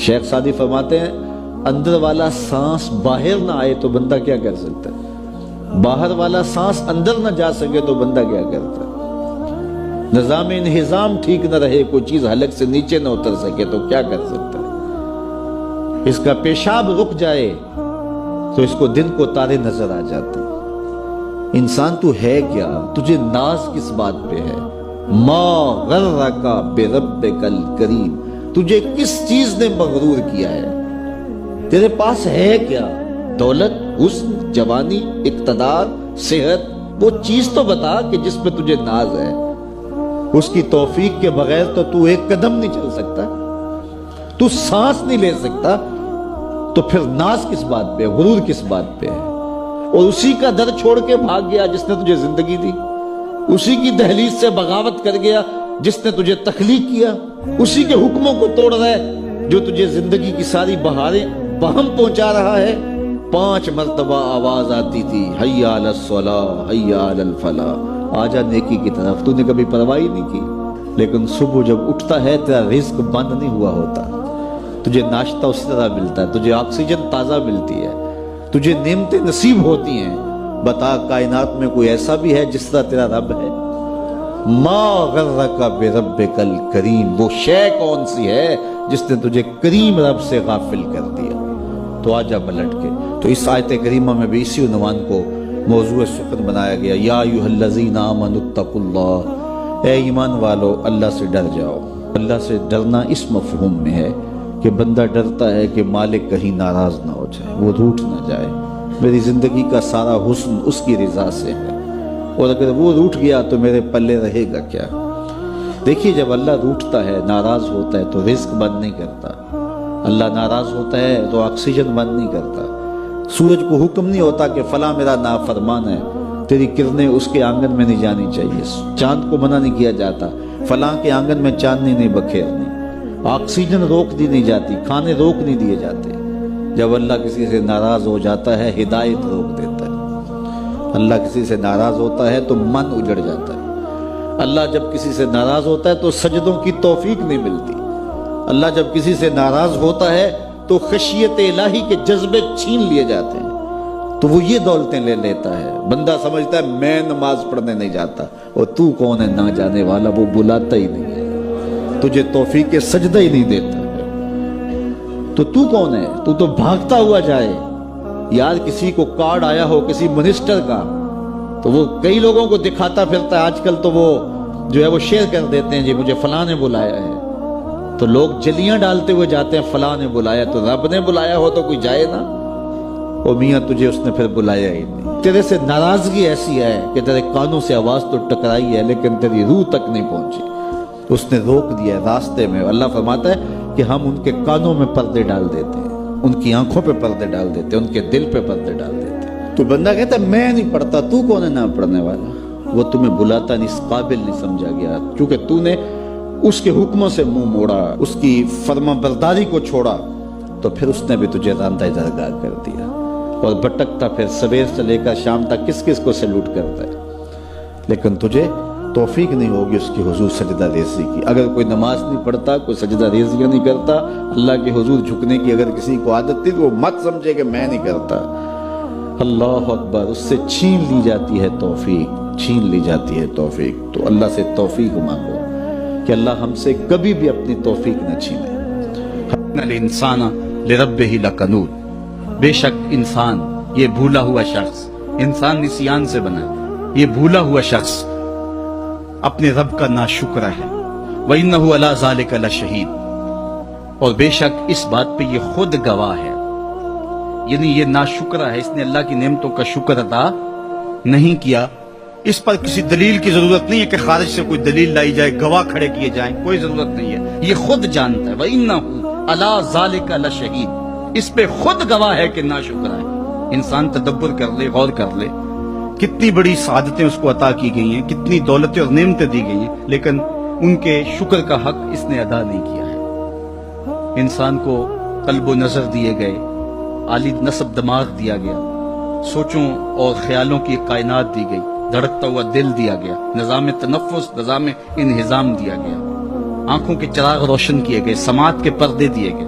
شیخ Saadi فرماتے ہیں اندر والا سانس باہر نہ آئے تو بندہ کیا کر سکتا ہے، باہر والا سانس اندر نہ جا سکے تو بندہ کیا کرتا ہے، نظام انہضام ٹھیک نہ رہے، کوئی چیز حلق سے نیچے نہ اتر سکے تو کیا کر سکتا ہے، اس کا پیشاب رک جائے تو اس کو دن کو تارے نظر آ جاتے ہیں۔ انسان تو ہے کیا، تجھے ناز کس بات پہ ہے، ما غرک بربک الکریم، تجھے کس چیز نے مغرور کیا ہے، تیرے پاس ہے کیا، دولت، حسن، جوانی، اقتدار، صحت، وہ چیز تو بتا کہ جس پہ تجھے ناز ہے۔ اس کی توفیق کے بغیر تو ایک قدم نہیں چل سکتا، تو سانس نہیں لے سکتا، تو پھر ناز کس بات پہ، غرور کس بات پہ ہے؟ اور اسی کا در چھوڑ کے بھاگ گیا جس نے تجھے زندگی دی، اسی کی دہلیز سے بغاوت کر گیا جس نے تجھے تخلیق کیا، اسی کے حکموں کو توڑ رہا ہے جو تجھے زندگی کی ساری بہاریں بہم پہنچا رہا ہے۔ 5 مرتبہ آواز آتی تھی، حی علی الصلاۃ، حی علی الفلاح، آجا نیکی کی طرف، تو نے کبھی پرواہ نہیں کی۔ لیکن صبح جب اٹھتا ہے تیرا رزق بند نہیں ہوا ہوتا، تجھے ناشتہ اس طرح ملتا ہے، تجھے آکسیجن تازہ ملتی ہے، تجھے نعمتیں نصیب ہوتی ہیں۔ بتا کائنات میں کوئی ایسا بھی ہے جس طرح تیرا رب ہے؟ ما غرک بربک الکریم، وہ شے کون سی ہے جس نے تجھے کریم رب سے غافل کر دیا؟ تو آجا پلٹ کے۔ تو اس آیت کریمہ میں بھی اسی عنوان کو موضوع شکر بنایا گیا، یا ایھا الذین آمنوا اتقوا اللہ، اے ایمان والو اللہ سے ڈر جاؤ۔ اللہ سے ڈرنا اس مفہوم میں ہے کہ بندہ ڈرتا ہے کہ مالک کہیں ناراض نہ ہو جائے، وہ روٹھ نہ جائے، میری زندگی کا سارا حسن اس کی رضا سے ہے، اور اگر وہ روٹھ گیا تو میرے پلے رہے گا کیا؟ دیکھیے جب اللہ روٹھتا ہے، ناراض ہوتا ہے تو رزق بند نہیں کرتا، اللہ ناراض ہوتا ہے تو آکسیجن بند نہیں کرتا، سورج کو حکم نہیں ہوتا کہ فلاں میرا نافرمان ہے، تیری کرنیں اس کے آنگن میں نہیں جانی چاہیے، چاند کو منع نہیں کیا جاتا فلاں کے آنگن میں چاندنی نہیں بکھیرنی، آکسیجن روک دی نہیں جاتی، کھانے روک نہیں دیے جاتے۔ جب اللہ کسی سے ناراض ہو جاتا ہے ہدایت روک دیتا ہے، اللہ کسی سے ناراض ہوتا ہے تو من اجڑ جاتا ہے، اللہ جب کسی سے ناراض ہوتا ہے تو سجدوں کی توفیق نہیں ملتی، اللہ جب کسی سے ناراض ہوتا ہے تو خشیت الہی کے جذبے چھین لیے جاتے ہیں، تو وہ یہ دولتیں لے لیتا ہے۔ بندہ سمجھتا ہے میں نماز پڑھنے نہیں جاتا، اور تو کون ہے نہ جانے والا، وہ بلاتا ہی نہیں ہے، تجھے توفیق سجدہ ہی نہیں دیتا ہے، تو کون ہے؟ تو بھاگتا ہوا جائے۔ یار کسی کو کارڈ آیا ہو کسی منسٹر کا تو وہ کئی لوگوں کو دکھاتا پھرتا ہے، آج کل تو وہ جو ہے وہ شیئر کر دیتے ہیں، جی مجھے فلاں نے بلایا ہے، تو لوگ جلیاں ڈالتے ہوئے جاتے ہیں، فلاں نے بلایا، تو رب نے بلایا ہو تو کوئی جائے نا؟ او میاں تجھے اس نے پھر بلایا ہی نہیں، تیرے سے ناراضگی ایسی ہے کہ تیرے کانوں سے آواز تو ٹکرائی ہے لیکن تیری روح تک نہیں پہنچی، اس نے روک دیا ہے راستے میں۔ اللہ فرماتا ہے کہ ہم ان کے کانوں میں پردے ڈال دیتے ہیں، ان کی آنکھوں پہ پردے ڈال دیتے ہیں، ان کے دل پہ پردے ڈال دیتے ہیں۔ تو بندہ کہتا ہے میں نہیں پڑھتا، تو کون ہے نہ پڑھنے والا؟ وہ تمہیں بلاتا نہیں، اس قابل نہیں سمجھا گیا، کیونکہ تو نے اس کے حکموں سے منہ موڑا، اس کی فرما برداری کو چھوڑا، تو پھر اس نے بھی تجھے راندہ درگاہ کر دیا، اور بھٹکتا پھر سویر سے لے کر شام تک کس کس کو سیلوٹ کرتا ہے، لیکن تجھے توفیق نہیں ہوگی اس کی حضور سجدہ ریزی کی۔ اگر کوئی نماز نہیں پڑھتا، کوئی سجدہ ریزیاں نہیں کرتا، اللہ کے حضور جھکنے کی اگر کسی کو عادت تھی تو وہ مت سمجھے کہ میں نہیں کرتا۔ اللہ اکبر، اس سے چھین لی جاتی ہے توفیق، چھین لی جاتی ہے توفیق۔ تو اللہ سے توفیق مانگو کہ اللہ ہم سے کبھی بھی اپنی توفیق نہ چھینے۔ ان الانسان لربہ لکنود، بے شک انسان، یہ بھولا ہوا شخص، انسان نسیان سے بنا ہے، یہ بھولا ہوا شخص اپنے رب کا ناشکر ہے۔ وَإِنَّهُ عَلَىٰ ذَلِكَ لَشَهِيدٌ، اور بے شک اس بات پہ یہ خود گواہ ہے، یعنی یہ ناشکر ہے، اس نے اللہ کی نعمتوں کا شکر ادا نہیں کیا۔ اس پر کسی دلیل کی ضرورت نہیں ہے کہ خارج سے کوئی دلیل لائی جائے، گواہ کھڑے کیے جائیں، کوئی ضرورت نہیں ہے، یہ خود جانتا ہے۔ وَإِنَّهُ عَلَىٰ ذَلِكَ لَشَهِيدٌ، اس پہ خود گواہ ہے کہ ناشکر ہے۔ انسان تدبر کر لے، غور کر لے، کتنی بڑی سعادتیں اس کو عطا کی گئی ہیں، کتنی دولتیں اور نعمتیں دی گئی ہیں، لیکن ان کے شکر کا حق اس نے ادا نہیں کیا ہے۔ انسان کو قلب و نظر دیے گئے، عالی نصب دماغ دیا گیا، سوچوں اور خیالوں کی کائنات دی گئی، دھڑکتا ہوا دل دیا گیا، نظام تنفس، نظام انہضام دیا گیا، آنکھوں کے چراغ روشن کیے گئے، سماعت کے پردے دیے گئے،